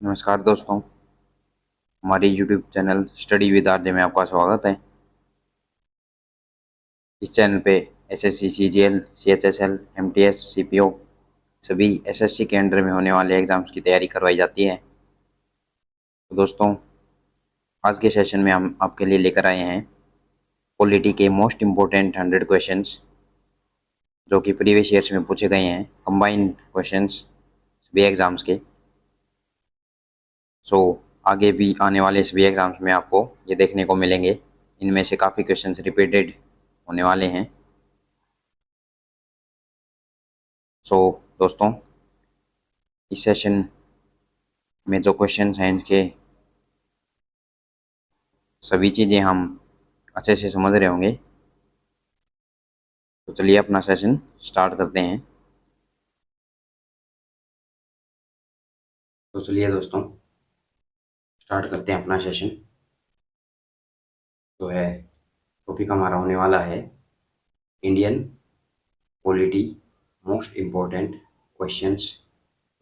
नमस्कार दोस्तों, हमारे YouTube channel study with RJ में आपका स्वागत है। इस चैनल पे SSC, CGL, CHSL, MTS, CPO सभी एसएससी के अंडर में होने वाले एग्जाम्स की तैयारी करवाई जाती है। तो दोस्तों, आज के सेशन में हम आपके लिए लेकर आए हैं पॉलिटी के मोस्ट इम्पोर्टेंट 100 क्वेश्चंस जो कि प्रीवियस ईयर्स में पूछे गए हैं, कंबाइंड क्वेश्चंस सभी एग्जाम्स के। सो आगे भी आने वाले सभी एग्जाम्स में आपको ये देखने को मिलेंगे। इनमें से काफ़ी क्वेश्चंस रिपीटेड होने वाले हैं। सो दोस्तों, इस सेशन में जो क्वेश्चंस हैं इनके सभी चीज़ें हम अच्छे से समझ रहे होंगे। तो चलिए अपना सेशन स्टार्ट करते हैं। तो चलिए दोस्तों, स्टार्ट करते हैं अपना सेशन। तो है टॉपिक हमारा होने वाला है Indian polity most important questions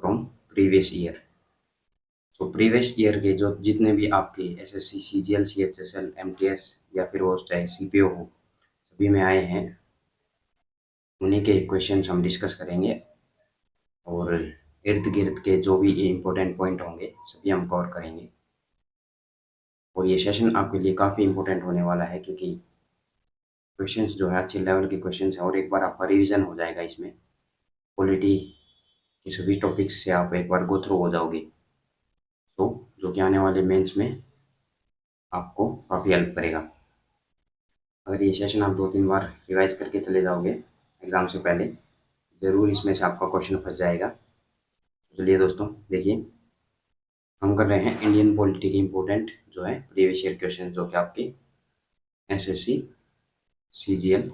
from previous year. तो प्रीवियस ईयर के जो जितने भी आपके एसएससी, सीजीएल, सीएचएसएल, एमटीएस या फिर वो चाहे सीपीओ हो, सभी में आए हैं, उन्हीं के क्वेश्चंस हम डिस्कस करेंगे और इर्द गिर्द के जो भी इम्पोर्टेंट पॉइंट होंगे सभी हम कवर करेंगे। और ये सेशन आपके लिए काफ़ी इम्पोर्टेंट होने वाला है क्योंकि क्वेश्चंस जो है अच्छे लेवल के क्वेश्चंस हैं और एक बार आपका रिवीजन हो जाएगा। इसमें पॉलिटी के सभी टॉपिक्स से आप एक बार गो थ्रू हो जाओगे, तो जो कि आने वाले मेंस में आपको काफ़ी हेल्प करेगा। अगर ये सेशन आप 2-3 बार रिवाइज करके चले जाओगे एग्ज़ाम से पहले, ज़रूर इसमें से आपका क्वेश्चन फंस जाएगा। तो चलिए दोस्तों, देखिए हम कर रहे हैं इंडियन पॉलिटी के इम्पोर्टेंट जो है प्रीवियस ईयर क्वेश्चन, जो कि आपके एसएससी, सीजीएल,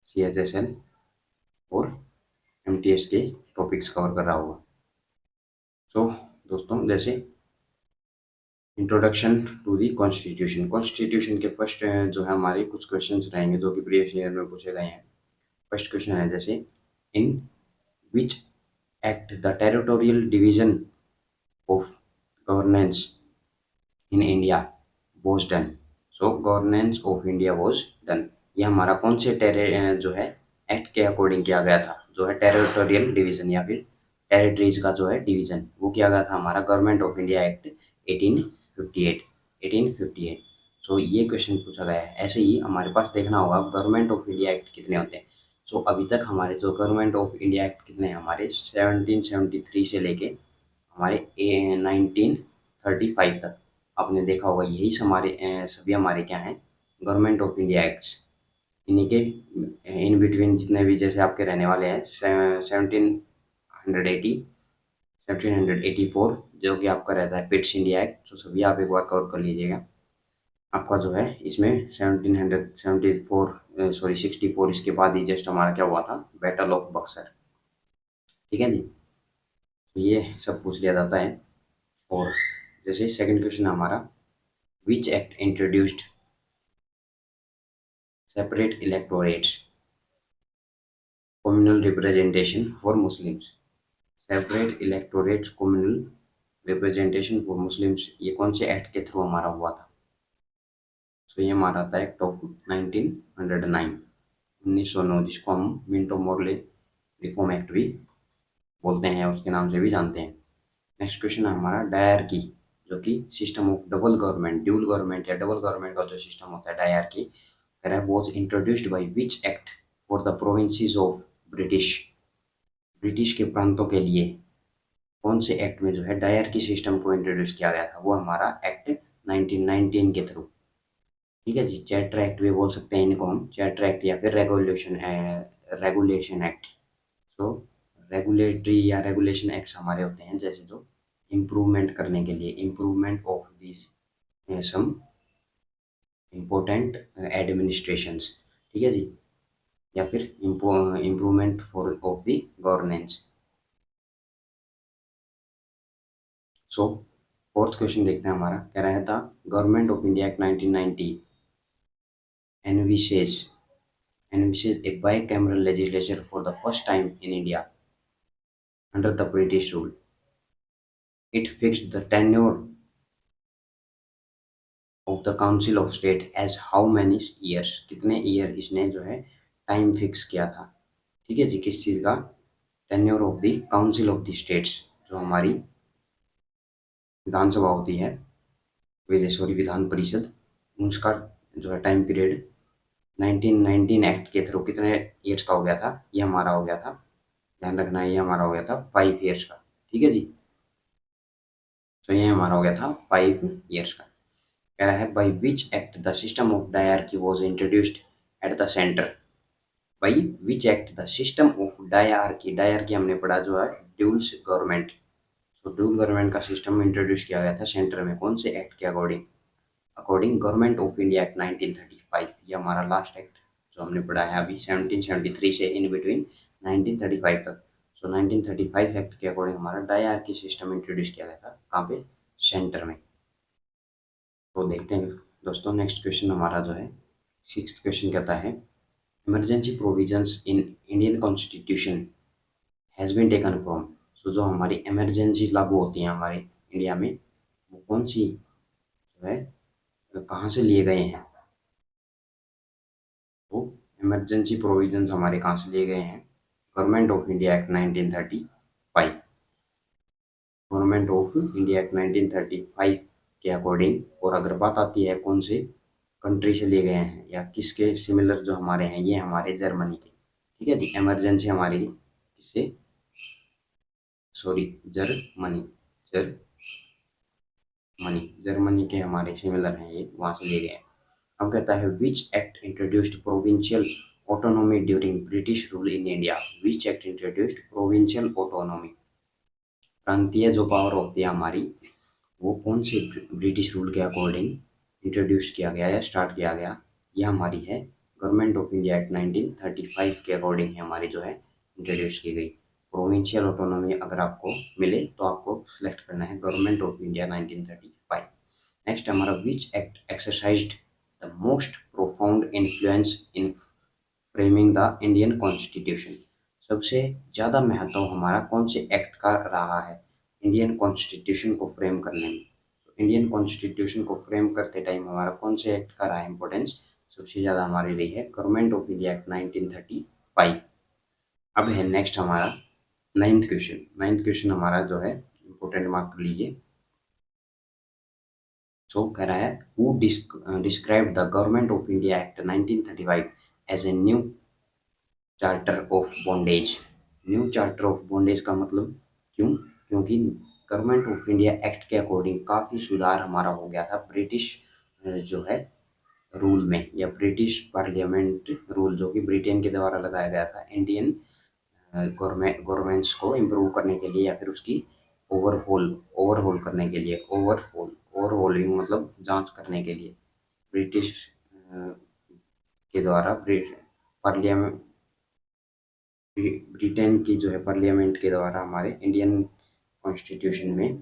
सीएचएसएल और एमटीएस के टॉपिक्स कवर कर रहा होगा। तो दोस्तों, जैसे introduction to the constitution, constitution के फर्स्ट जो है हमारे कुछ क्वेश्चंस रहेंगे जो कि प्रीवियस ईयर में पूछे गए हैं। फर्स्ट क्वेश्चन है जैसे, in which act the territorial division of governance in India was done. So governance of India was done, ये हमारा कौन से जो है एक्ट के अकॉर्डिंग किया गया था, जो है टेरिटोरियल डिवीजन या फिर टेरिटरीज का जो है डिवीजन, वो किया गया था हमारा गवर्नमेंट ऑफ इंडिया एक्ट 1858। 1858। सो ये क्वेश्चन पूछा गया है। ऐसे ही हमारे पास देखना होगा गवर्नमेंट ऑफ इंडिया एक्ट कितने होते हैं। सो अभी तक हमारे जो गवर्नमेंट ऑफ इंडिया एक्ट कितने हैं, हमारे 1773 से लेके हमारे 1935 तक आपने देखा होगा, यही हमारे सभी हमारे क्या हैं, गवर्नमेंट ऑफ इंडिया एक्ट्स। इन्हीं के इन बिटवीन जितने भी जैसे आपके रहने वाले हैं 1780, 1784 जो कि आपका रहता है पिट्स इंडिया एक्ट, तो सभी आप एक बार कवर कर लीजिएगा। आपका जो है इसमें 1774 सॉरी 64, इसके बाद ही जस्ट हमारा क्या हुआ था, बैटल ऑफ बक्सर। ठीक है जी, तो ये सब पूछ लिया जाता है। और जैसे सेकंड क्वेश्चन हमारा, which act introduced separate electorates communal representation for Muslims। Separate electorates communal representation for Muslims, ये कौन से एक्ट के थ्रू हमारा हुआ था। सो ये हमारा था एक्ट ऑफ 1909, 1909, जिसको हम मिंटो मोरले रिफॉर्म एक्ट भी बोलते हैं, उसके नाम से भी जानते हैं। नेक्स्ट क्वेश्चन है हमारा डायरकी, जो कि system of double government, dual government या डबल गवर्नमेंट का जो सिस्टम होता है dyarchy, was introduced by which act for the provinces of British. British के प्रांतों के लिए कौन से एक्ट में जो है डायरकी सिस्टम को इंट्रोड्यूस किया गया था, वो हमारा एक्ट 1919 के थ्रू। ठीक है जी, चैटर एक्ट भी बोल सकते हैं इनको हम, चैटर एक्ट या फिर रेगुलेशन एक्ट। तो रेगुलेटरी या रेगुलेशन एक्ट्स हमारे होते हैं जैसे जो इम्प्रूवमेंट करने के लिए, improvement of this some important administrations. ठीक है जी, या फिर improvement for of the governance. So fourth question देखते हैं हमारा, कह रहा था government of India act 1990 envisages a bicameral legislature for the first time in India under the British rule। It fixed the tenure of the council of state as how many years, कितने year इसने जो है time fix किया था। ठीक है जी, किस चीज़ का? Tenure of the council of the states, जो हमारी विधानसभा होती है, सॉरी विधान परिषद, उसका जो है टाइम पीरियड 1919 एक्ट के थ्रू कितने ईयर्स का हो गया था? ये हमारा हो गया था, ध्यान रखना है, ये हमारा हो गया था 5 ईयर्स का। ठीक है जी, तो ये हमारा हो गया था 5 ईयर्स का। कह रहा है by which act the system of dyarchy was introduced at the centre. By which act the system of dyarchy, dyarchy हमने पढ़ा जो है ड्यूल्स गवर्नमेंट, तो ड्यूल गवर्नमेंट का सिस्टम इंट्रोड्यूस किया गया था सेंटर में, कौन से एक्ट के according? According government of India act 1935, ये हमारा लास्ट एक्ट जो हमने पढ़ा है अभी 1773 से इन बिटवीन 1935 तक। सो 1935 एक्ट के अकॉर्डिंग हमारा डायरकी सिस्टम इंट्रोड्यूस किया गया था, कहाँ पे? सेंटर में। तो देखते हैं दोस्तों, नेक्स्ट क्वेश्चन हमारा जो है 6th क्वेश्चन कहता है emergency provisions in Indian constitution has been taken from. So जो हमारी इमरजेंसी लागू होती हैं हमारे इंडिया में, वो कौन सी जो है कहाँ से लिए गए हैं? तो इमरजेंसी प्रोविजंस हमारे कहाँ से लिए गए हैं? Government of India act 1935, government of India act 1935 के अकॉर्डिंग। और अगर बात आती है कौन से कंट्री से लिए गए हैं या किसके सिमिलर जो हमारे हैं, ये हमारे जर्मनी के। ठीक है जी, इमरजेंसी हमारी किससे? सॉरी, जर्मनी, जर्मनी के हमारे सिमिलर हैं, ये वहाँ से लिए गए हैं। अब कहता है which act introduced provincial autonomy during British rule in India. Which act introduced provincial autonomy, प्रांतीय जो पावर होती है हमारी, वो कौन से ब्रिटिश रूल के अकॉर्डिंग इंट्रोड्यूस किया गया या स्टार्ट किया गया? ये हमारी है गवर्नमेंट ऑफ इंडिया एक्ट 1935 के अकॉर्डिंग है हमारी जो है इंट्रोड्यूस की गई। प्रोविंशियल ऑटोनॉमी अगर आपको मिले तो आपको सिलेक्ट करना है गवर्नमेंट ऑफ इंडिया 1935। नेक्स्ट हमारा which act exercised the most profound influence in framing the Indian constitution. सबसे ज़्यादा महत्व हमारा कौन से एक्ट का रहा है इंडियन कॉन्स्टिट्यूशन को फ्रेम करने में? तो इंडियन कॉन्स्टिट्यूशन को फ्रेम करते टाइम हमारा कौन से एक्ट का रहा है इंपॉर्टेंस? सबसे ज़्यादा हमारी रही है गवर्नमेंट ऑफ इंडिया एक्ट 1935। अब है नेक्स्ट हमारा 9th क्वेश्चन। 9th क्वेश्चन हमारा जो है इंपॉर्टेंट मार्क कर लीजिए। सो कह रहा है who describe the government of India act 1935 as a new charter of bondage. New charter of bondage का मतलब क्यों? क्योंकि गवर्नमेंट ऑफ इंडिया एक्ट के अकॉर्डिंग काफ़ी सुधार हमारा हो गया था ब्रिटिश जो है रूल में, या ब्रिटिश पार्लियामेंट रूल जो कि ब्रिटेन के द्वारा लगाया गया था इंडियन गवर्नमेंट्स को इम्प्रूव करने के लिए, या फिर उसकी ओवरहोल करने के लिए। ओवरहोलिंग मतलब जांच करने के लिए ब्रिटिश के द्वारा पार्लियामेंट, ब्रिटेन की जो है पार्लियामेंट के द्वारा हमारे इंडियन कॉन्स्टिट्यूशन में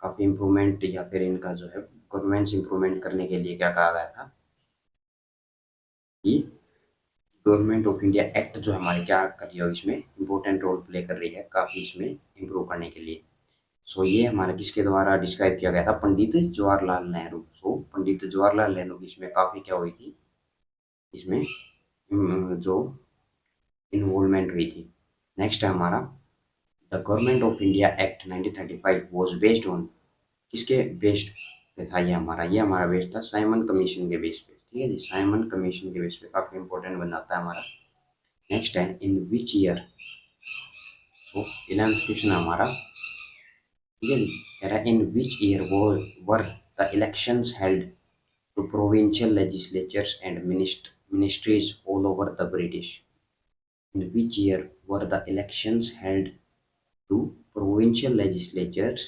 काफ़ी इम्प्रूवमेंट, या फिर इनका जो है गवर्नेंस इम्प्रूवमेंट करने के लिए क्या कहा गया था कि गवर्नमेंट ऑफ इंडिया एक्ट जो हमारे क्या कर रही है, इसमें इंपॉर्टेंट रोल प्ले कर रही है काफ़ी इसमें इम्प्रूव करने के लिए। सो ये हमारा किसके द्वारा डिस्क्राइब किया गया था? पंडित जवाहरलाल नेहरू। सो पंडित जवाहरलाल नेहरू की इसमें काफ़ी क्या हुई थी, इसमें जो इन्वॉल्वमेंट हुई थी। नेक्स्ट है हमारा the government of India act 1935 was based on, किसके बेस्ड पे था ये हमारा? ये हमारा बेस्ड था साइमन कमीशन के बेस पे। ठीक है जी, साइमन कमीशन के बेस पे काफ़ी इंपॉर्टेंट बनाता है हमारा। नेक्स्ट है in which year. So 11th question हमारा, ठीक है जी, कह रहा है in which year were the elections held to provincial legislatures and ministries all over the British. In which year were the elections held to provincial legislatures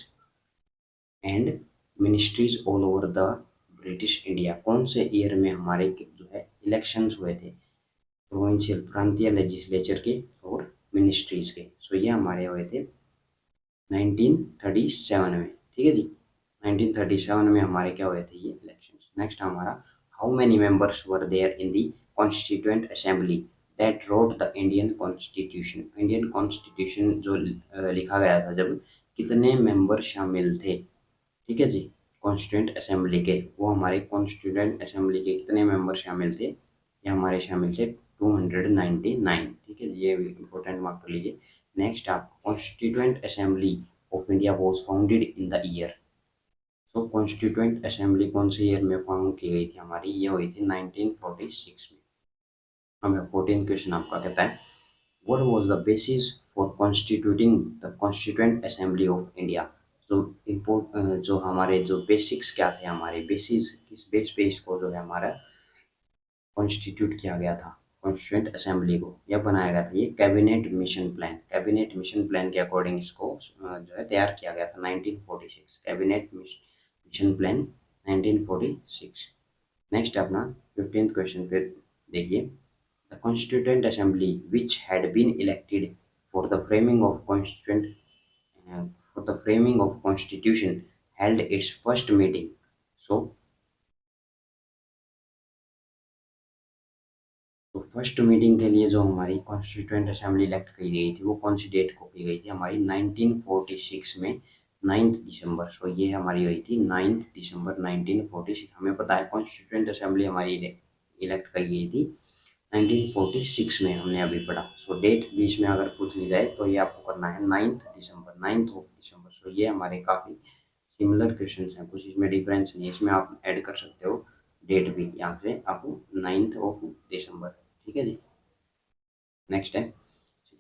and ministries all over the British India? कौन से year में हमारे जो है elections हुए थे provincial प्रांतीय legislature के और मिनिस्ट्रीज के? सो ये हमारे हुए थे 1937 में। ठीक है जी, 1937 में हमारे क्या हुए थे ये इलेक्शंस। नेक्स्ट हमारा how many members were there in the constituent assembly that wrote the Indian constitution. Indian constitution जो लिखा गया था जब, कितने मेंबर शामिल थे, ठीक है जी, कॉन्स्टिट्यूंट असेंबली के, वो हमारे कॉन्स्टिट्यूंट असेंबली के कितने मेंबर शामिल थे, ये हमारे शामिल थे 299, ठीक है, ये इंपॉर्टेंट मार्क कर लीजिए। नेक्स्ट आप constituent assembly of India was founded in the year. तो कॉन्स्टिट्यूंट असेंबली कौन से ईयर में फाउंड की गई थी हमारी, ये हुई थी 1946 में। हमें 14 क्वेश्चन आपका कहता है what was the basis for constituting the constituent assembly of India. जो इम्पोर्ट जो हमारे जो बेसिक्स क्या थे, हमारे बेसिस किस बेस पे इसको जो है हमारा कॉन्स्टिट्यूट किया गया था कॉन्स्टिट्यूएंट असेंबली को, यह बनाया गया था, ये cabinet mission plan, cabinet mission plan के अकॉर्डिंग इसको जो है तैयार किया गया था 1946, कैबिनेट मिशन प्लान 1946। नेक्स्ट अपना 15th क्वेश्चन पे देखिए, the Constituent Assembly, which had been elected for the framing of for the framing of Constitution, held its first meeting. So, तो फर्स्ट मीटिंग के लिए जो हमारी कॉन्स्टिट्यूएंट असेंबली इलेक्ट की गई थी वो कौन सी डेट को की गई थी हमारी 1946 में 9 दिसंबर। सो ये हमारी हुई थी 9 दिसंबर 1946। हमें पता है कॉन्स्टिट्यूएंट असेंबली हमारी इलेक्ट की गई थी 1946 में, हमने अभी पढ़ा। सो डेट बीच में अगर पूछ ली जाए तो ये आपको करना है 9th ऑफ दिसंबर। सो ये हमारे काफ़ी सिमिलर क्वेश्चन हैं, कुछ इसमें डिफरेंस नहीं है, इसमें आप ऐड कर सकते हो डेट भी, यहाँ से आपको 9th ऑफ दिसंबर, ठीक है जी। नेक्स्ट है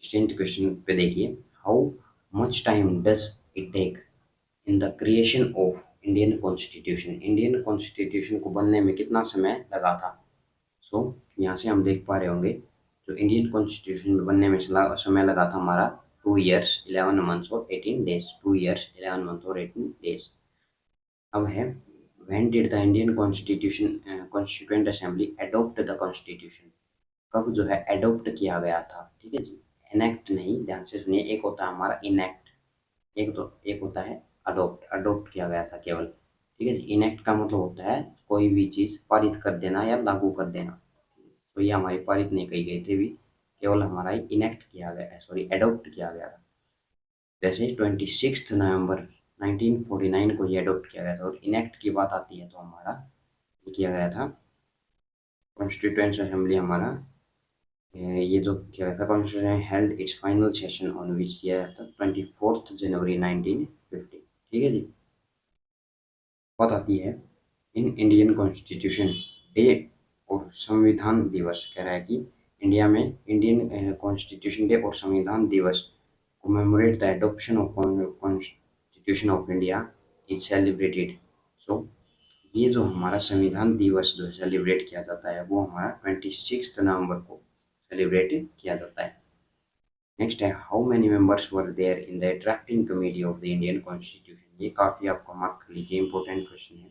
16th क्वेश्चन पे देखिए, how much time does it take in the creation of Indian constitution, Indian constitution को बनने में कितना समय लगा था। सो यहाँ से हम देख पा रहे होंगे जो इंडियन कॉन्स्टिट्यूशन बनने में समय लगा था हमारा 2 years 11 months और 18 days, 2 years 11 months और 18 days। अब है when did the Indian constitution constituent assembly adopt the constitution, कब जो है अडोप्ट किया गया था, ठीक है जी, इनेक्ट नहीं, ध्यान से सुनिए, एक होता है हमारा इनेक्ट, एक होता है अडोप्ट, अडोप्ट किया गया था केवल, ठीक है जी। इनेक्ट का मतलब होता है कोई भी चीज़ पारित कर देना या लागू कर देना, तो ये हमारी पारित नहीं कही गई थी भी, केवल हमारा इनेक्ट किया गया है, सॉरी एडोप्ट किया गया था। जैसे 26 नवंबर 1949 को ये एडोप्ट किया गया था, और इनेक्ट की बात आती है तो हमारा ये किया गया था कॉन्स्टिट्यूएंट असेंबली हमारा, ये जो किया गया था constitution held it's final session on which किया था 24 जनवरी 1950, ठीक है जी। बात आती है इन इंडियन कॉन्स्टिट्यूशन डे और संविधान दिवस, कह रहा है कि इंडिया में इंडियन कॉन्स्टिट्यूशन डे और संविधान दिवस commemorate the adoption of Constitution of India is celebrated। So ये जो हमारा संविधान दिवस जो सेलिब्रेट किया जाता है वो हमारा 26 नवंबर को सेलिब्रेट किया जाता है। नेक्स्ट है how many members were there in the drafting committee of the Indian constitution, ये काफ़ी आपको मार्क कर लीजिए, इंपॉर्टेंट क्वेश्चन है।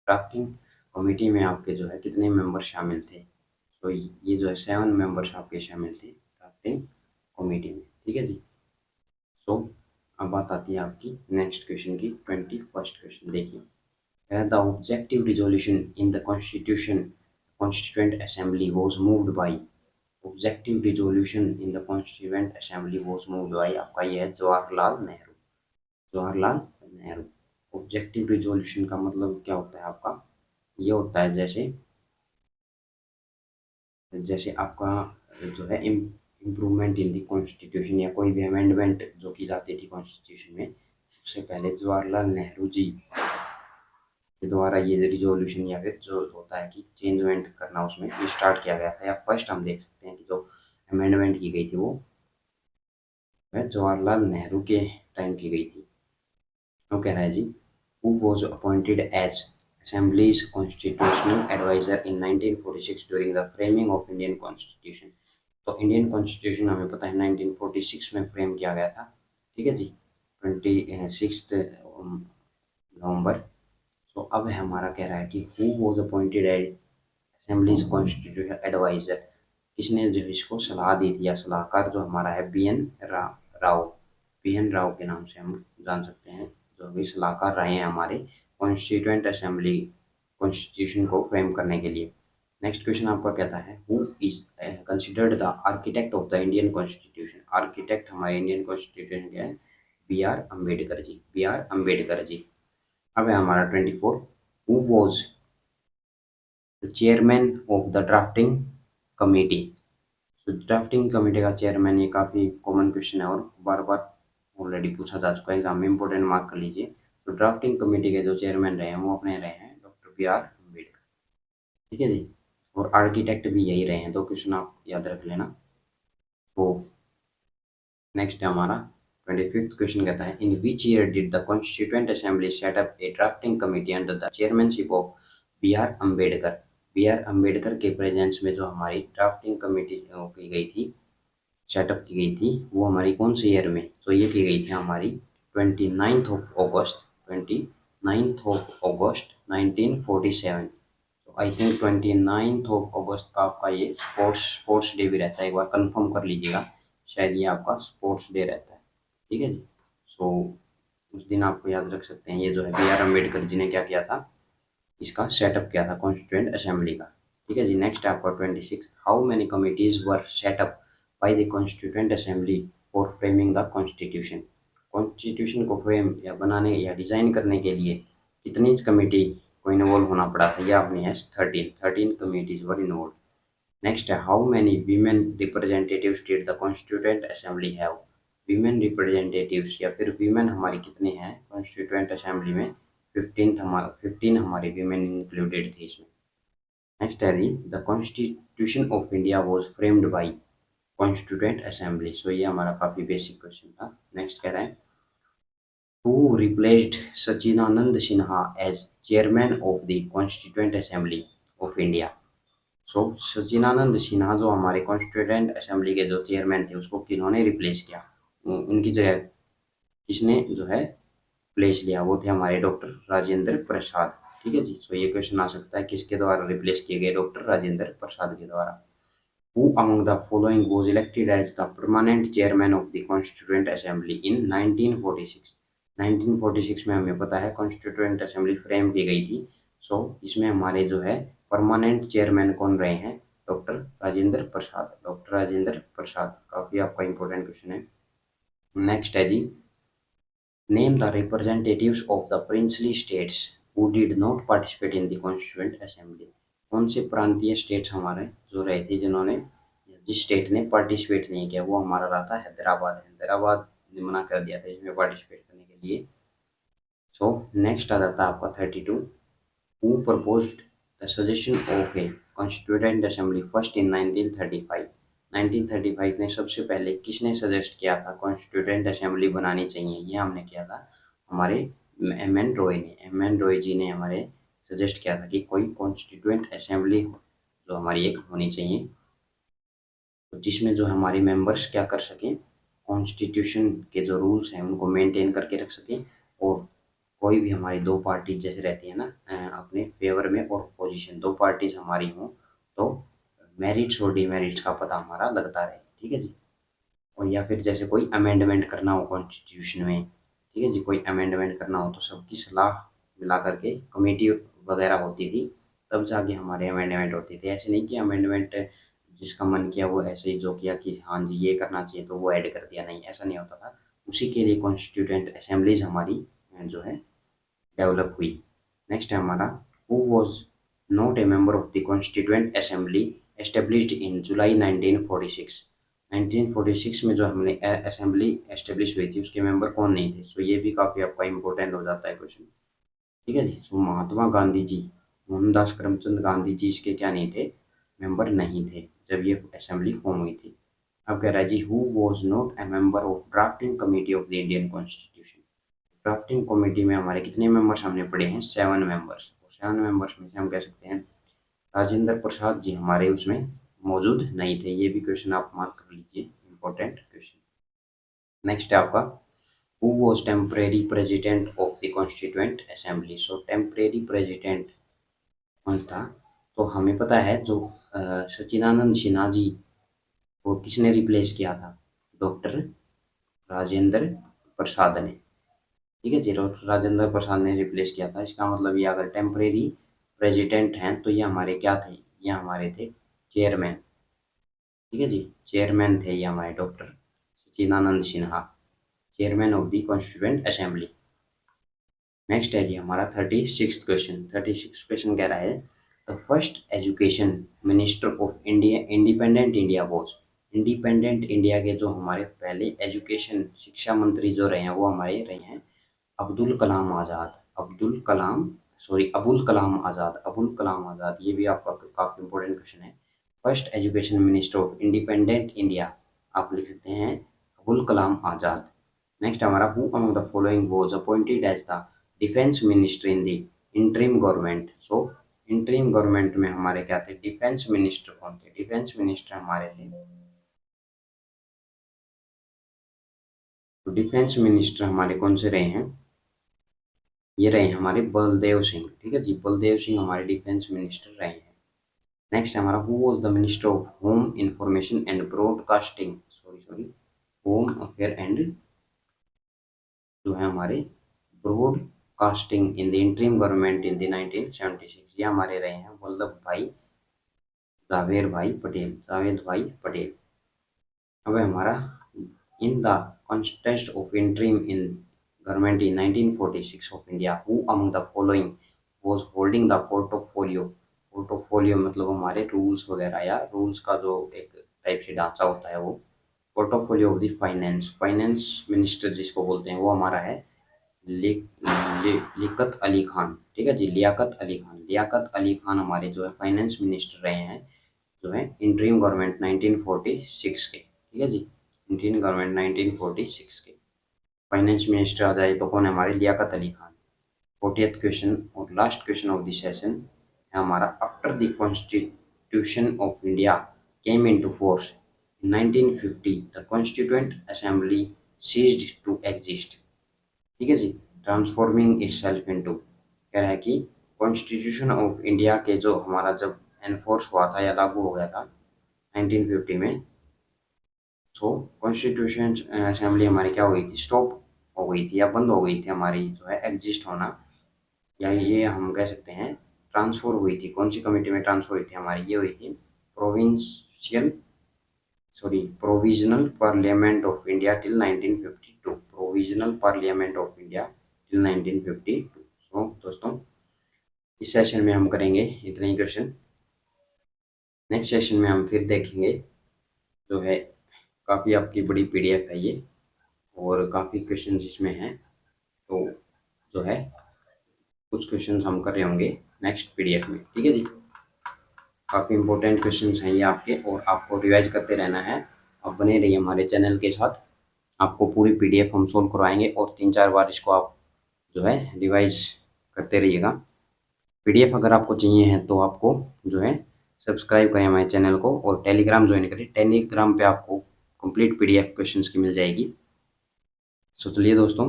ड्राफ्टिंग कमेटी में आपके जो है कितने मेंबर शामिल थे, तो ये जो है 7 मेंबर्स आपके शामिल थे ड्राफ्टिंग कमेटी में, ठीक है जी। सो अब बात आती है आपकी नेक्स्ट क्वेश्चन की, 21st क्वेश्चन देखिए, the objective resolution in the constitution constituent assembly was moved by, objective resolution in the constituent assembly was moved by, आपका ये है जवाहरलाल नेहरू, जवाहरलाल नेहरू। ऑब्जेक्टिव रिजोल्यूशन का मतलब क्या होता है आपका, ये होता है जैसे जैसे आपका जो है इम्प्रूवमेंट इन दी कॉन्स्टिट्यूशन या कोई भी अमेंडमेंट जो की जाती थी कॉन्स्टिट्यूशन में, उससे पहले जवाहरलाल नेहरू जी के द्वारा ये रिजोल्यूशन या फिर जो होता है कि चेंजमेंट करना उसमें ये स्टार्ट किया गया था, या फर्स्ट हम देख सकते हैं कि जो अमेंडमेंट की गई थी वो जवाहरलाल नेहरू के टाइम की गई थी। वो कह रहा है जी who was appointed as Assembly's constitutional advisor in 1946 during the framing of Indian Constitution। तो इंडियन कॉन्स्टिट्यूशन हमें पता है 1946 में फ्रेम किया गया था, ठीक है जी, 26 नवंबर। तो अब हमारा कह रहा है कि who was appointed as assembly's constitution adviser, किसने जो इसको सलाह दी थी या सलाहकार, जो हमारा है राव, बी एन राव के नाम से हम जान सकते हैं, जो भी सलाहकार रहे हैं हमारे कॉन्स्टिट्यूएंट असेंबली कॉन्स्टिट्यूशन को फ्रेम करने के लिए। नेक्स्ट क्वेश्चन आपका कहता है who is considered the architect of the Indian constitution, architect हमारे इंडियन कॉन्स्टिट्यूशन के हैं B R Ambedkar ji, B R Ambedkar ji. अब है हमारा 24, who was the chairman of the drafting committee. तो ड्राफ्टिंग कमेटी का चेयरमैन, ये काफ़ी कॉमन क्वेश्चन है और बार बार ऑलरेडी पूछा जा चुका है एग्जाम में, इंपॉर्टेंट मार्क कर लीजिए। तो ड्राफ्टिंग कमेटी के जो चेयरमैन रहे हैं वो अपने रहे हैं डॉक्टर बी आर अम्बेडकर, ठीक है जी। और आर्किटेक्ट भी यही रहे हैं, दो क्वेश्चन आप याद रख लेना। तो नेक्स्ट है हमारा 25th क्वेश्चन, कहता है in which year did the constituent assembly set up a drafting committee under the chairmanship of B R Ambedkar. B R Ambedkar के प्रेजेंस में जो हमारी ड्राफ्टिंग कमेटी की गई थी, सेटअप की गई थी, वो हमारी कौन से ईयर में, तो ये की गई थी हमारी 29th ऑफ अगस्त 1947। तो आई थिंक 29th ऑफ अगस्त का आपका ये स्पोर्ट्स डे भी रहता है, एक बार कंफर्म कर लीजिएगा, शायद ये आपका स्पोर्ट्स डे रहता है, ठीक है जी। सो उस दिन आपको याद रख सकते हैं, ये जो है बी आर अम्बेडकर जी ने क्या किया था, इसका सेटअप किया था कॉन्स्टिट्यूएंट असेंबली का, ठीक है जी। नेक्स्ट है आपका 26, how many committees were set up by the constituent assembly for framing the constitution. Constitution को फ्रेम या बनाने या डिजाइन करने के लिए कितनी कमेटी को इन्वॉल्व होना पड़ा था, यह आपने है 13 कमिटीज वर इन्वॉल्व। नेक्स्ट है how many women representatives did the constituent assembly have. Women representatives या फिर वीमेन हमारी कितने हैं कॉन्स्टिट्यूएंट असेंबली में, 15 हमारी वीमेन इंक्लूडेड थी इसमें। नेक्स्ट है जी the constitution of India was framed by constituent assembly. So ये हमारा काफी बेसिक क्वेश्चन था। नेक्स्ट कह रहा है who replaced Sachchidananda Sinha as chairman of the constituent assembly of India. So Sachchidananda Sinha जो हमारे कॉन्स्टिट्यूएंट असेंबली के जो चेयरमैन थे, उसको किन्होंने रिप्लेस किया, उनकी जगह किसने जो है प्लेस लिया, वो थे हमारे डॉक्टर राजेंद्र प्रसाद, ठीक है जी। सो ये क्वेश्चन आ सकता है किसके द्वारा रिप्लेस किए गए, डॉक्टर राजेंद्र प्रसाद के द्वारा। Who among the following was elected as the permanent chairman of the constituent assembly in 1946। 1946 में हमें पता है कॉन्स्टिट्यूएंट असेंबली फ्रेम की गई थी। सो इसमें हमारे जो है परमानेंट चेयरमैन कौन रहे हैं, डॉक्टर राजेंद्र प्रसाद, डॉक्टर राजेंद्र प्रसाद। काफी आपका इंपॉर्टेंट क्वेश्चन है। नेक्स्ट है जी name the representatives of the princely states who did not participate in the constituent assembly. कौन से प्रांतीय स्टेट्स हमारे जो रहे थे जिन्होंने, जिस स्टेट ने पार्टिसिपेट नहीं किया, वो हमारा रहा था हैदराबाद। हैदराबाद ने मना कर दिया था इसमें पार्टिसिपेट करने के लिए। सो नेक्स्ट आ जाता है आपका 32, who proposed the suggestion of A constituent assembly first in 1935। 1935 में सबसे पहले किसने सजेस्ट किया था कॉन्स्टिट्यूएंट असेंबली बनानी चाहिए, ये हमने किया था हमारे एम एन रॉय ने। एम एन रॉय जी ने हमारे सजेस्ट किया था कि कोई कॉन्स्टिट्यूएंट असेंबली जो हमारी एक होनी चाहिए, तो जिसमें जो हमारे मेंबर्स क्या कर सकें, कॉन्स्टिट्यूशन के जो रूल्स हैं उनको मेंटेन करके रख सकें, और कोई भी हमारी दो पार्टी जैसे रहती है ना, अपने फेवर में और पोजीशन, दो पार्टीज हमारी हों तो मेरिट्स और डिमेरिट्स का पता हमारा लगता रहे, ठीक है जी। और या फिर जैसे कोई अमेंडमेंट करना हो कॉन्स्टिट्यूशन में, ठीक है जी, कोई अमेंडमेंट करना हो तो सबकी सलाह मिला करके कमेटी वगैरह होती थी, तब जाके हमारे अमेंडमेंट होते थे। ऐसे नहीं कि अमेंडमेंट जिसका मन किया वो ऐसे ही जो किया कि हाँ जी ये करना चाहिए तो वो ऐड कर दिया, नहीं ऐसा नहीं होता था। उसी के लिए कॉन्स्टिट्यूएंट असेंबलीज हमारी जो है डेवलप हुई। नेक्स्ट है हमारा who was not a member of the constituent assembly established in July 1946। 1946 में जो हमने असेंबली एस्टेब्लिश हुई थी उसके मेंबर कौन नहीं थे। सो ये भी काफ़ी आपका इंपॉर्टेंट हो जाता है क्वेश्चन, ठीक है जी। सो महात्मा गांधी जी, मोहनदास करमचंद गांधी जी इसके क्या नहीं थे, मेंबर नहीं थे जब ये असेंबली फॉर्म हुई थी। अब कह रहा है जी who was not a member of drafting committee of the Indian constitution. Drafting committee में हमारे कितने मेंबर्स हमने पढ़े हैं, 7 मेंबर्स। 7 मेंबर्स में से हम कह सकते हैं राजेंद्र प्रसाद जी हमारे उसमें मौजूद नहीं थे। ये भी क्वेश्चन आप मार्क कर लीजिए, इंपॉर्टेंट क्वेश्चन। नेक्स्ट है आपका who was temporary president of the constituent assembly. So temporary president कौन था, तो हमें पता है जो सचिदानंद सिन्हा जी को किसने रिप्लेस किया था, डॉक्टर राजेंद्र प्रसाद ने, ठीक है जी। डॉक्टर राजेंद्र प्रसाद ने रिप्लेस किया था। इसका मतलब ये अगर टेम्परेरी प्रेसिडेंट हैं तो ये हमारे क्या थे, ये हमारे थे चेयरमैन, ठीक है जी। चेयरमैन थे ये हमारे doctor Sachchidananda Sinha, chairman of the constituent assembly. Next है जी हमारा 36 क्वेश्चन। 36 क्वेश्चन कह रहा है the first education minister of India independent India was. Independent India के जो हमारे पहले एजुकेशन शिक्षा मंत्री जो रहे हैं वो हमारे रहे हैं अब्दुल कलाम आज़ाद। अबुल कलाम आज़ाद। अबुल कलाम आज़ाद, ये भी आपका काफ़ी इंपॉर्टेंट क्वेश्चन है। First education minister of independent India आप लिख सकते हैं अबुल कलाम आज़ाद। नेक्स्ट हमारा who among the following was appointed as the defence minister in the interim government. So interim government में हमारे क्या थे, डिफेंस मिनिस्टर कौन थे? डिफेंस मिनिस्टर हमारे थे, तो डिफेंस मिनिस्टर हमारे कौन से रहे हैं? ये रहे हमारे बलदेव सिंह। ठीक है जी, बलदेव सिंह हमारे डिफेंस मिनिस्टर रहे हैं। नेक्स्ट हमारा who was the minister of home information and broadcasting. Sorry home affair and जो है हमारे broadcasting in the interim government in the 1976, ये हमारे रहे हैं वल्लभ भाई जावेद भाई पटेल। अब हमारा in the contest of interim in government in 1946 of India who among the following was holding the portfolio. Portfolio मतलब हमारे रूल्स वगैरह या रूल्स का जो एक टाइप से ढांचा होता है, वो portfolio of the finance. Finance minister जिसको बोलते हैं वो हमारा है लियाकत अली खान। ठीक है जी, लियाकत अली खान। लियाकत अली खान हमारे जो है फाइनेंस मिनिस्टर रहे हैं जो है इंटरिम गवर्नमेंट 1946 के। ठीक है जी, इंडियन गवर्नमेंट 1946 के फाइनेंस मिनिस्टर आ जाए तो कौन है हमारे, लियाकत अली खान। 40th क्वेश्चन और last question of the session है हमारा after the constitution of India came into force in 1950 the constituent assembly ceased to exist. ठीक है जी, ट्रांसफॉर्मिंग इटसेल्फ इनटू, कह रहा है कि कॉन्स्टिट्यूशन ऑफ इंडिया के जो हमारा जब एनफोर्स हुआ था या लागू हो गया था 1950 में, सो कॉन्स्टिट्यूशन असेंबली हमारी क्या हुई थी, स्टॉप हो गई थी या बंद हो गई थी हमारी जो है एग्जिस्ट होना, या ये हम कह सकते हैं ट्रांसफर हुई थी। कौन सी कमेटी में ट्रांसफर हुई थी हमारी, ये हुई थी provincial provisional parliament of India till 1952। Provisional parliament of India till 1952। सो दोस्तों इस सेशन में हम करेंगे इतने ही क्वेश्चन। नेक्स्ट सेशन में हम फिर देखेंगे जो है काफ़ी आपकी बड़ी पीडीएफ है ये और काफ़ी क्वेश्चन इसमें हैं, तो जो है कुछ क्वेश्चन हम कर रहे होंगे नेक्स्ट पीडीएफ में। ठीक है जी, काफ़ी इंपॉर्टेंट क्वेश्चन हैं ये आपके और आपको रिवाइज करते रहना है। आप बने रहिए हमारे चैनल के साथ, आपको पूरी पीडीएफ हम सोल्व करवाएंगे और 3-4 बार इसको आप जो है रिवाइज करते रहिएगा। पीडीएफ अगर आपको चाहिए है तो आपको जो है सब्सक्राइब करें हमारे चैनल को और टेलीग्राम ज्वाइन करें। टेलीग्राम पे आपको कंप्लीट पीडीएफ क्वेश्चंस की मिल जाएगी। सो चलिए दोस्तों,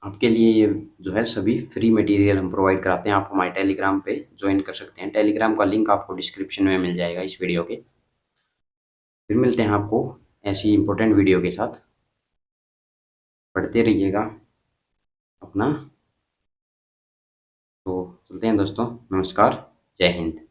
आपके लिए ये जो है सभी फ्री मटेरियल हम प्रोवाइड कराते हैं। आप हमारे टेलीग्राम पे ज्वाइन कर सकते हैं। टेलीग्राम का लिंक आपको डिस्क्रिप्शन में मिल जाएगा इस वीडियो के। फिर मिलते हैं आपको ऐसी इंपॉर्टेंट वीडियो के साथ। पढ़ते रहिएगा अपना। तो चलते हैं दोस्तों, नमस्कार, जय हिंद।